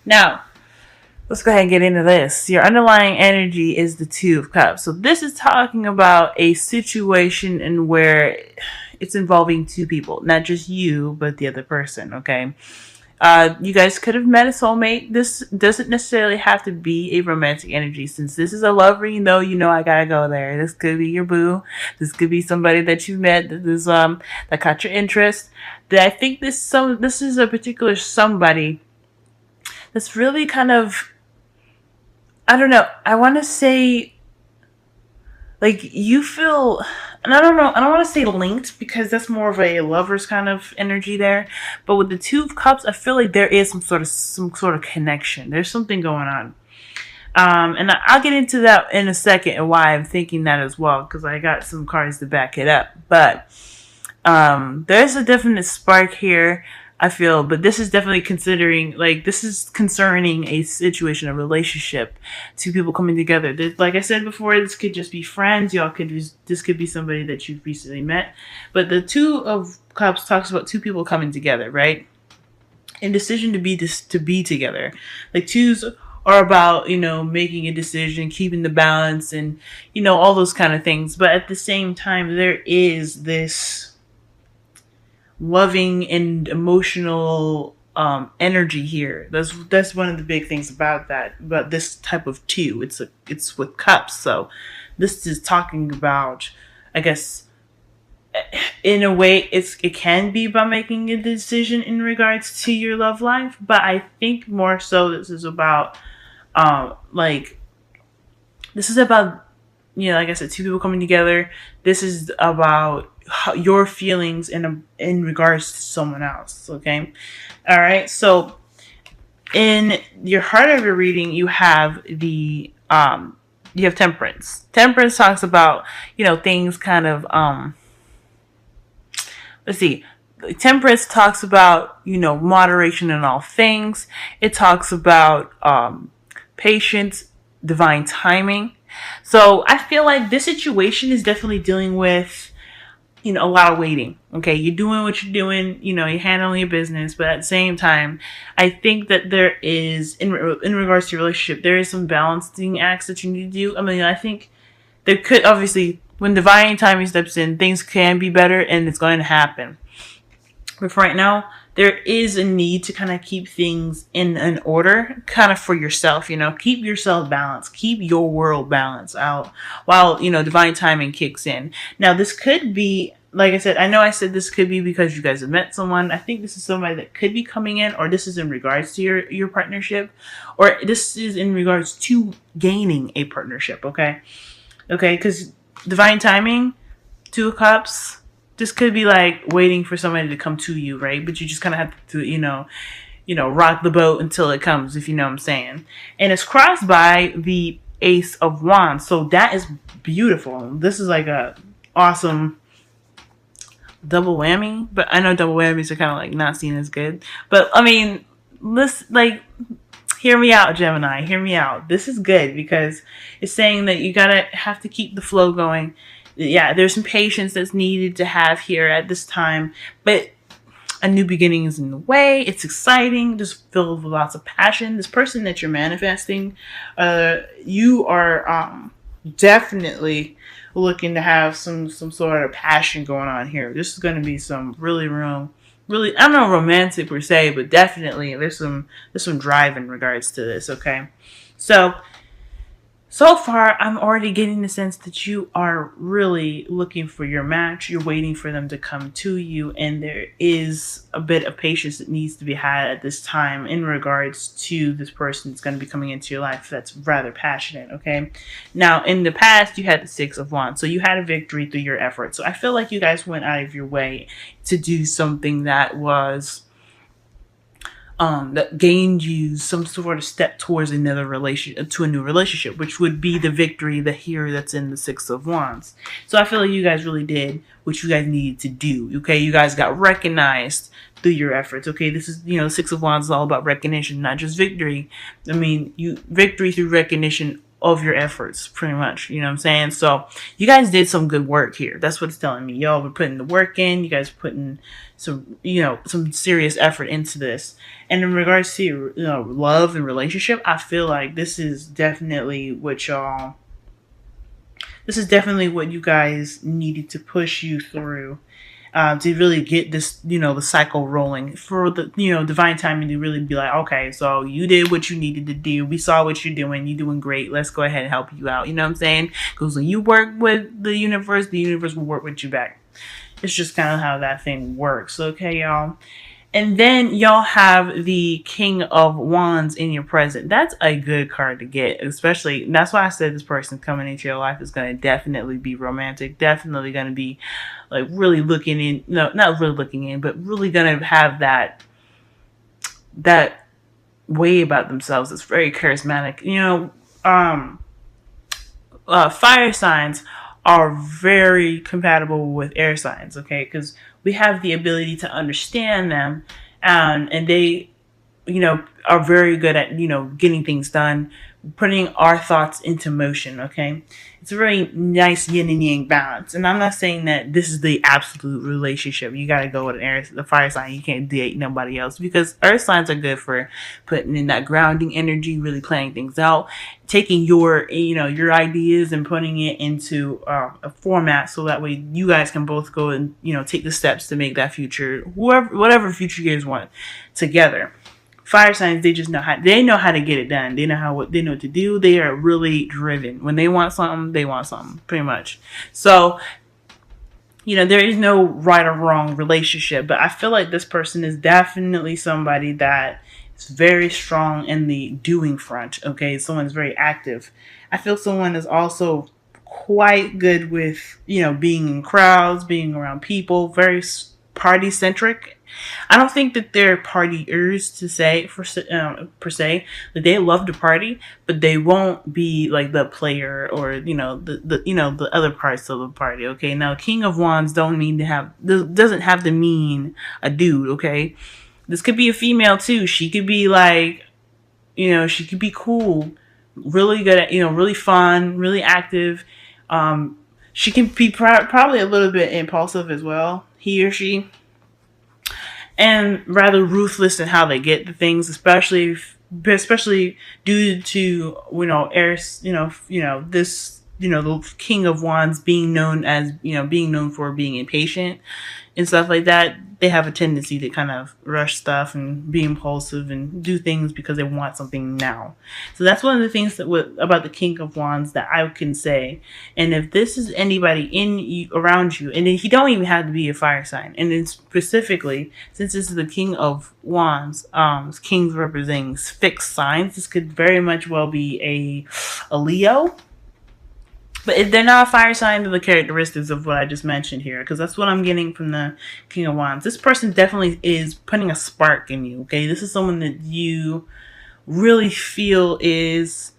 Now, let's go ahead and get into this. Your underlying energy is the Two of Cups. So this is talking about a situation in where it's involving two people, not just you, but the other person, okay? You guys could have met a soulmate. This doesn't necessarily have to be a romantic energy. Since this is a love reading, though, you know I gotta go there. This could be your boo. This could be somebody that you met that caught your interest. That I think this is a particular somebody that's really kind of, I don't know. I want to say, like, you feel, and I don't know, I don't want to say linked because that's more of a lover's kind of energy there. But with the Two of Cups, I feel like there is some sort of connection. There's something going on. And I'll get into that in a second and why I'm thinking that as well, because I got some cards to back it up. But there's a definite spark here, I feel, but this is definitely this is concerning a situation, a relationship, two people coming together. Like I said before, this could just be friends. This could be somebody that you've recently met. But the Two of Cups talks about two people coming together, right? And decision to be together. Like twos are about, making a decision, keeping the balance, and, all those kind of things. But at the same time, there is this loving and emotional energy here. That's one of the big things about this type of two. It's with cups, so this is talking about, I guess, in a way, it can be about making a decision in regards to your love life, but I think more so this is about like I said, two people coming together. This is about your feelings in regards to someone else. Okay, all right. So in your heart of your reading, you have Temperance. Temperance talks about things kind of let's see. Temperance talks about moderation in all things. It talks about patience, divine timing. So I feel like this situation is definitely dealing with, a lot of waiting. Okay, you're doing what you're doing, you're handling your business, but at the same time, I think that there is, in regards to your relationship, there is some balancing acts that you need to do. I mean, I think there could, obviously, when divine timing steps in, things can be better, and it's going to happen. But for right now, there is a need to kind of keep things in an order, kind of for yourself, keep yourself balanced, keep your world balanced out while, divine timing kicks in. Now, this could be, like I said, I said this could be because you guys have met someone. I think this is somebody that could be coming in, or this is in regards to your partnership, or this is in regards to gaining a partnership, okay? Okay, because divine timing, Two of Cups, this could be like waiting for somebody to come to you, right? But you just kind of have to, rock the boat until it comes, if you know what I'm saying. And it's crossed by the Ace of Wands. So that is beautiful. This is like a awesome double whammy. But I know double whammies are kind of like not seen as good. But I mean, hear me out, Gemini. Hear me out. This is good because it's saying that you have to keep the flow going. Yeah, there's some patience that's needed to have here at this time, but a new beginning is in the way. It's exciting, just filled with lots of passion. This person that you're manifesting, you are definitely looking to have some sort of passion going on here. This is going to be some really, I don't know, romantic per se, but definitely there's some drive in regards to this. Okay, so far, I'm already getting the sense that you are really looking for your match. You're waiting for them to come to you, and there is a bit of patience that needs to be had at this time in regards to this person that's going to be coming into your life that's rather passionate, okay? Now, in the past, you had the Six of Wands, so you had a victory through your efforts. So I feel like you guys went out of your way to do something that was that gained you some sort of step towards a new relationship, which would be the victory that's in the Six of Wands. So I feel like you guys really did what you guys needed to do. Okay, you guys got recognized through your efforts. Okay, this is, the Six of Wands is all about recognition, not just victory. I mean, victory through recognition of your efforts, pretty much. You know what I'm saying? So you guys did some good work here. That's what it's telling me. Y'all were putting the work in. You guys putting some, some serious effort into this. And in regards to, love and relationship, I feel like this is definitely what you guys needed to push you through, to really get this, the cycle rolling for the, divine timing to really be like, okay, so you did what you needed to do. We saw what you're doing. You're doing great. Let's go ahead and help you out. You know what I'm saying? Because when you work with the universe will work with you back. It's just kind of how that thing works. Okay, y'all. And then y'all have the King of Wands in your present. That's a good card to get, especially, that's why I said this person coming into your life is going to definitely be romantic, definitely going to be like really looking in, no, not really looking in, but really going to have that way about themselves. It's very charismatic. Fire signs are very compatible with air signs, okay? Because we have the ability to understand them, and they, are very good at, getting things done, putting our thoughts into motion, okay? It's a very nice yin and yang balance. And I'm not saying that this is the absolute relationship. You got to go with the fire sign. You can't date nobody else, because earth signs are good for putting in that grounding energy, really planning things out, taking your ideas and putting it into a format, so that way you guys can both go and, take the steps to make that future, whatever future you guys want together. Fire signs, they just know how to get it done. They know what to do. They are really driven. When they want something, pretty much. So, there is no right or wrong relationship, but I feel like this person is definitely somebody that is very strong in the doing front. Okay, someone's very active. I feel someone is also quite good with, being in crowds, being around people, very party centric. I don't think that they're partiers per se. That they love to party, but they won't be like the player or the other parts of the party. Okay, now King of Wands doesn't have to mean a dude. Okay, this could be a female too. She could be like, she could be cool, really good at, really fun, really active. She can be probably a little bit impulsive as well, he or she. And rather ruthless in how they get the things, especially due to heirs. The King of Wands being known for being impatient and stuff like that. They have a tendency to kind of rush stuff and be impulsive and do things because they want something now. So that's one of the things about the King of Wands that I can say. And if this is anybody around you, and he don't even have to be a fire sign, and then specifically, since this is the King of Wands, kings representing fixed signs, this could very much well be a Leo. But if they're not a fire sign, the characteristics of what I just mentioned here, because that's what I'm getting from the King of Wands. This person definitely is putting a spark in you, okay? This is someone that you really feel is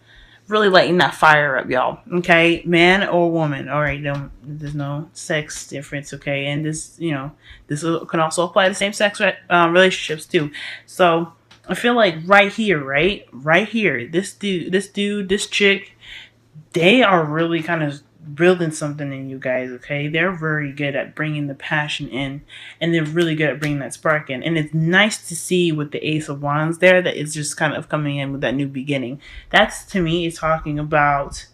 really lighting that fire up, y'all, okay? Man or woman, all right? There's no sex difference, okay? And this can also apply to same-sex relationships, too. So I feel like right here, this chick, they are really kind of building something in you guys, okay? They're very good at bringing the passion in, and they're really good at bringing that spark in. And it's nice to see with the Ace of Wands there that it's just kind of coming in with that new beginning. That's, to me, he's talking about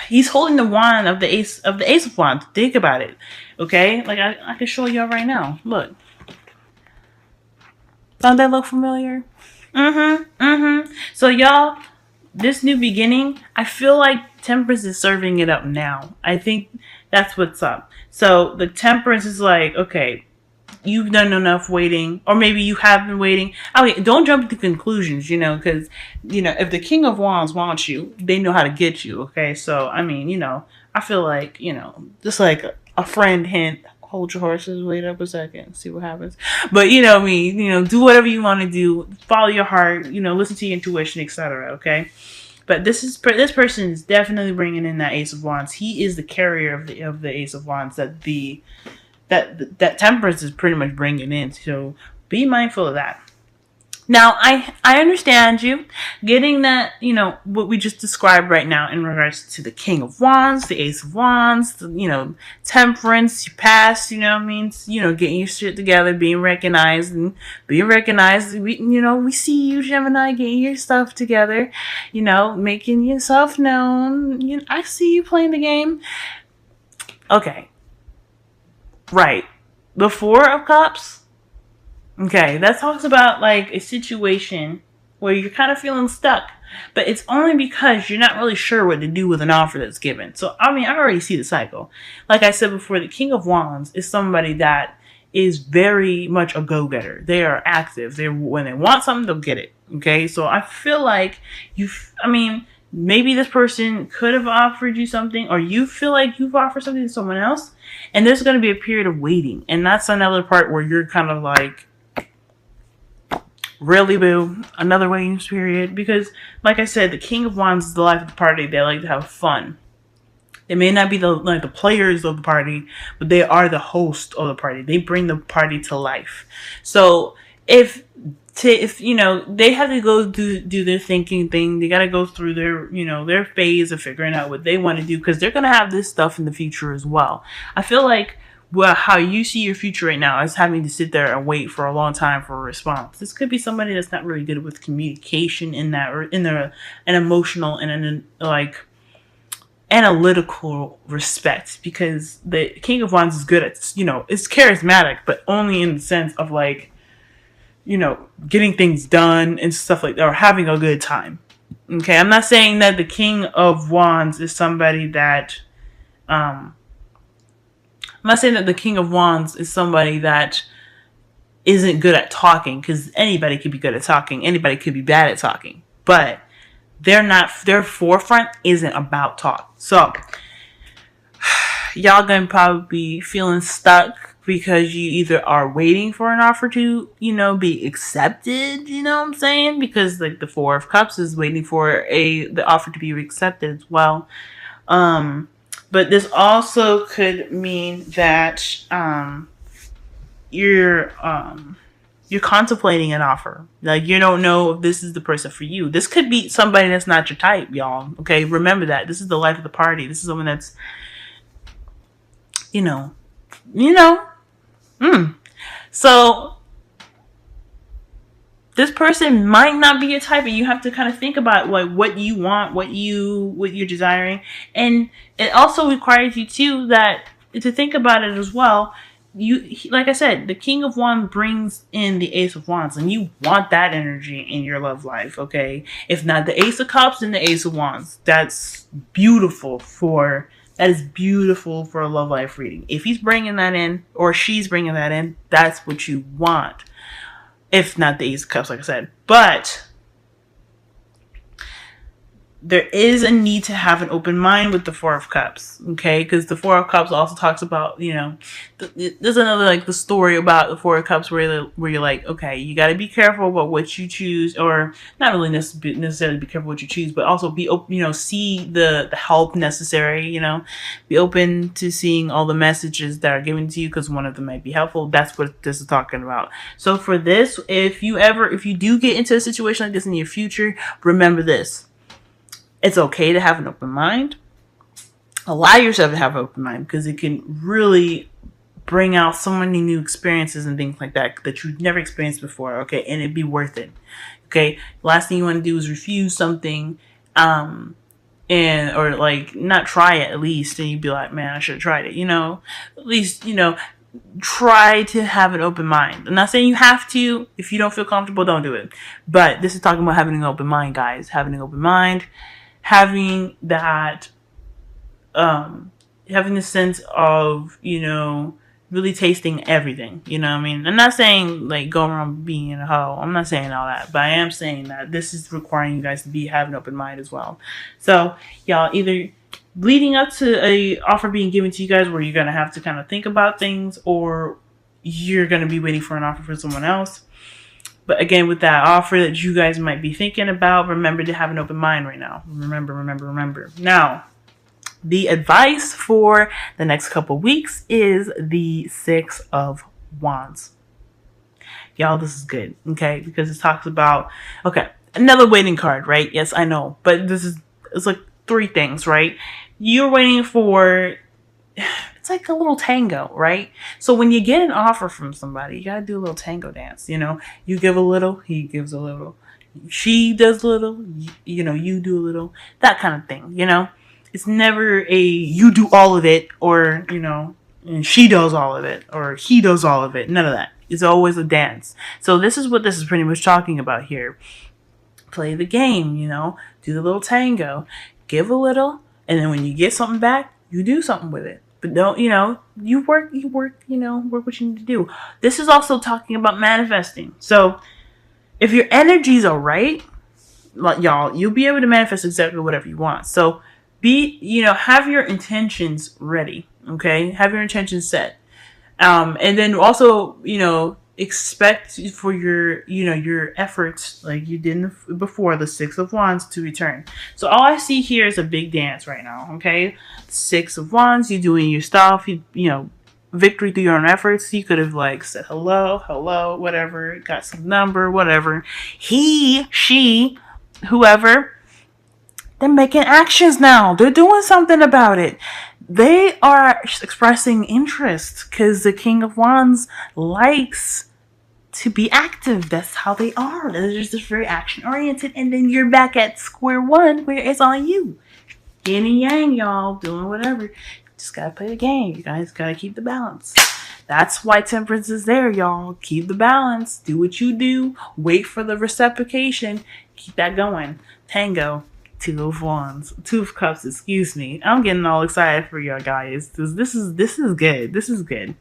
he's holding the wand of the Ace of Wands. Think about it, okay? Like I can show y'all right now. Look. Don't that look familiar? So y'all, this new beginning, I feel like Temperance is serving it up now. I think that's what's up. So the Temperance is like, okay, you've done enough waiting, or maybe you have been waiting. Okay, don't jump to conclusions, because, if the King of Wands wants you, they know how to get you, okay? So, I mean, I feel like, just like a friend hint, hold your horses, wait up a second, see what happens. But do whatever you want to do, follow your heart, listen to your intuition, etc. Okay, but this person is definitely bringing in that Ace of Wands. He is the carrier of the Ace of Wands that Temperance is pretty much bringing in. So be mindful of that. Now, I understand you getting that, what we just described right now in regards to the King of Wands, the Ace of Wands, Temperance, your past, getting your shit together, being recognized. We see you, Gemini, getting your stuff together, making yourself known. I see you playing the game. Okay. Right. The Four of Cups. Okay, that talks about like a situation where you're kind of feeling stuck, but it's only because you're not really sure what to do with an offer that's given. So, I already see the cycle. Like I said before, the King of Wands is somebody that is very much a go-getter. They are active. When they want something, they'll get it. Okay, so I feel like maybe this person could have offered you something, or you feel like you've offered something to someone else, and there's going to be a period of waiting. And that's another part where you're kind of like, really, boo? Another waiting period? Because, like I said, the King of Wands is the life of the party. They like to have fun. They may not be the players of the party, but they are the host of the party. They bring the party to life. So if they have to go do their thinking thing, they got to go through their phase of figuring out what they want to do, because they're going to have this stuff in the future as well. I feel like, how you see your future right now is having to sit there and wait for a long time for a response. This could be somebody that's not really good with communication in that, or in an emotional and an analytical respect, because the King of Wands is good at, it's charismatic, but only in the sense of getting things done and stuff like that, or having a good time. Okay, I'm not saying that the King of Wands is somebody that, I'm not saying that the King of Wands is somebody that isn't good at talking, because anybody could be good at talking. Anybody could be bad at talking. But their forefront isn't about talk. So, y'all gonna probably be feeling stuck because you either are waiting for an offer to, be accepted, you know what I'm saying? Because like the Four of Cups is waiting for the offer to be accepted as well. But this also could mean that you're contemplating an offer. Like, you don't know if this is the person for you. This could be somebody that's not your type, y'all. Okay, remember that. This is the life of the party. This is someone that's, So this person might not be your type, and you have to kind of think about like what you want, what you're desiring. And it also requires you too to think about it as well. Like I said, the King of Wands brings in the Ace of Wands, and you want that energy in your love life, okay? If not the Ace of Cups, then the Ace of Wands. That is beautiful for a love life reading. If he's bringing that in, or she's bringing that in, that's what you want. If not the Ace of Cups, like I said. But there is a need to have an open mind with the Four of Cups, okay? Because the Four of Cups also talks about, there's another, the story about the Four of Cups where you're like, okay, you got to be careful about what you choose, or not really necessarily be careful what you choose, but also be open, see the help necessary, be open to seeing all the messages that are given to you, because one of them might be helpful. That's what this is talking about. So for this, if you do get into a situation like this in your future, remember this. It's okay to have an open mind. Allow yourself to have an open mind, because it can really bring out so many new experiences and things like that you've never experienced before, okay? And it'd be worth it, okay? Last thing you want to do is refuse something, or not try it at least, and you'd be like, man, I should have tried it, At least, try to have an open mind. I'm not saying you have to. If you don't feel comfortable, don't do it. But this is talking about having an open mind, guys. Having an open mind. Having that, having the sense of, really tasting everything, what I mean? I'm not saying, go around being a hoe. I'm not saying all that, but I am saying that this is requiring you guys to have an open mind as well. So, y'all, either leading up to a offer being given to you guys where you're going to have to kind of think about things, or you're going to be waiting for an offer from someone else. But again, with that offer that you guys might be thinking about, remember to have an open mind right now. Remember. Now, the advice for the next couple weeks is the Six of Wands. Y'all, this is good, okay? Because it talks about, okay, another waiting card, right? Yes, I know. But it's like 3 things, right? You're waiting for, it's like a little tango, right? So when you get an offer from somebody, you gotta do a little tango dance, you know? You give a little, he gives a little. She does a little, you know, you do a little. That kind of thing, you know? It's never a you do all of it, or, you know, and she does all of it, or he does all of it. None of that. It's always a dance. So this is what this is pretty much talking about here. Play the game, you know, do the little tango, give a little, and then when you get something back, you do something with it. But don't, you know, you work, you know, work what you need to do. This is also talking about manifesting. So if your energies are right, like y'all, you'll be able to manifest exactly whatever you want. So you know, have your intentions ready. Okay. Have your intentions set. And then also, you know, expect for your, you know, your efforts like you did before, the 6 of Wands, to return. So all I see here is a big dance right now. Okay. 6 of Wands, you doing your stuff, you know, victory through your own efforts. You could have like said hello, whatever, got some number, whatever. He, she, whoever, they're making actions now. They're doing something about it. They are expressing interest because the King of Wands likes to be active. That's how they are. They're just very action oriented. And then you're back at square one where it's on you. Yin and yang, y'all, doing whatever. Just gotta play the game. You guys gotta keep the balance. That's why temperance is there, y'all. Keep the balance. Do what you do. Wait for the reciprocation. Keep that going. Tango. 2 of Wands. 2 of Cups, excuse me. I'm getting all excited for y'all guys. This is good. This is good.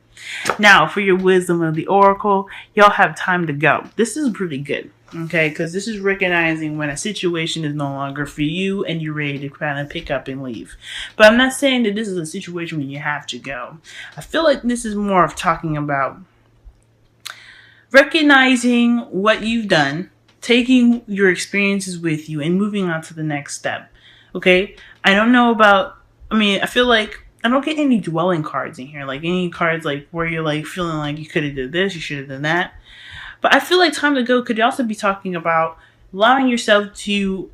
Now, for your wisdom of the Oracle, y'all have time to go. This is pretty good. Okay, because this is recognizing when a situation is no longer for you and you're ready to kind of pick up and leave. But I'm not saying that this is a situation when you have to go. I feel like this is more of talking about recognizing what you've done, taking your experiences with you, and moving on to the next step. Okay? I don't know about, I feel like I don't get any dwelling cards in here. Like any cards like where you're like feeling like you could have did this, you should have done that. But I feel like time to go could also be talking about allowing yourself to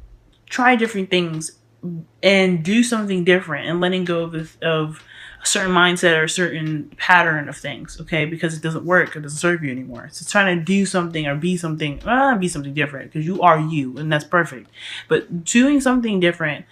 try different things and do something different and letting go of a certain mindset or a certain pattern of things, okay? Because it doesn't work, it doesn't serve you anymore. So trying to do something or be something different, because you are you, and that's perfect. But doing something different,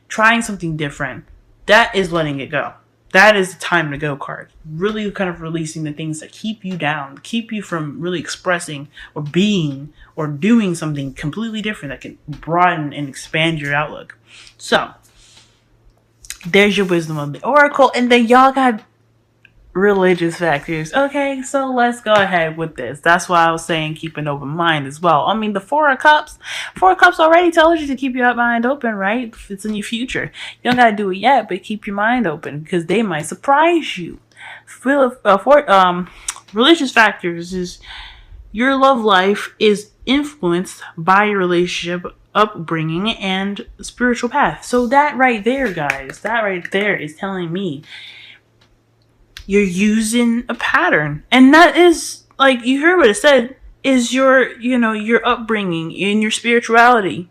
trying something different, that is letting it go. That is the time to go card. Really kind of releasing the things that keep you down, keep you from really expressing or being or doing something completely different that can broaden and expand your outlook. So, there's your wisdom of the Oracle. And then y'all got religious factors. Okay, so let's go ahead with this. That's why I was saying keep an open mind as well. I mean, the 4 of Cups already tells you to keep your mind open, right? It's in your future. You don't got to do it yet, but keep your mind open because they might surprise you. Religious factors is your love life is influenced by your relationship, upbringing, and spiritual path. So that right there, guys, that right there is telling me you're using a pattern. And that is, like, you heard what it said, is your, your upbringing and your spirituality.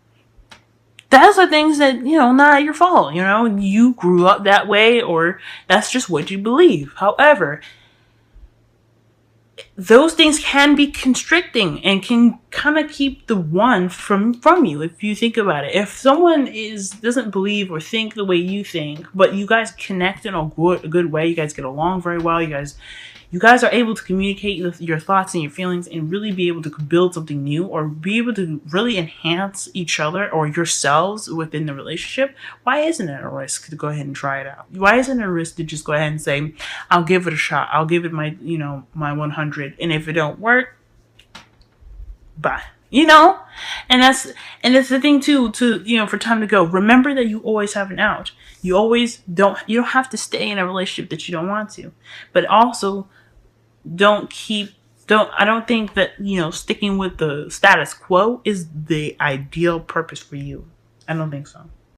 That's the things that, not your fault. You grew up that way, or that's just what you believe. However, those things can be constricting and can kind of keep the one from you, if you think about it. If someone doesn't believe or think the way you think, but you guys connect in a good way, you guys get along very well, you guys are able to communicate your thoughts and your feelings and really be able to build something new or be able to really enhance each other or yourselves within the relationship, why isn't it a risk to go ahead and try it out? Why isn't it a risk to just go ahead and say, I'll give it a shot. I'll give it my 100. And if it don't work, bye. And that's the thing too, for time to go. Remember that you always have an out. You don't have to stay in a relationship that you don't want to. But also I don't think that, sticking with the status quo is the ideal purpose for you. I don't think so.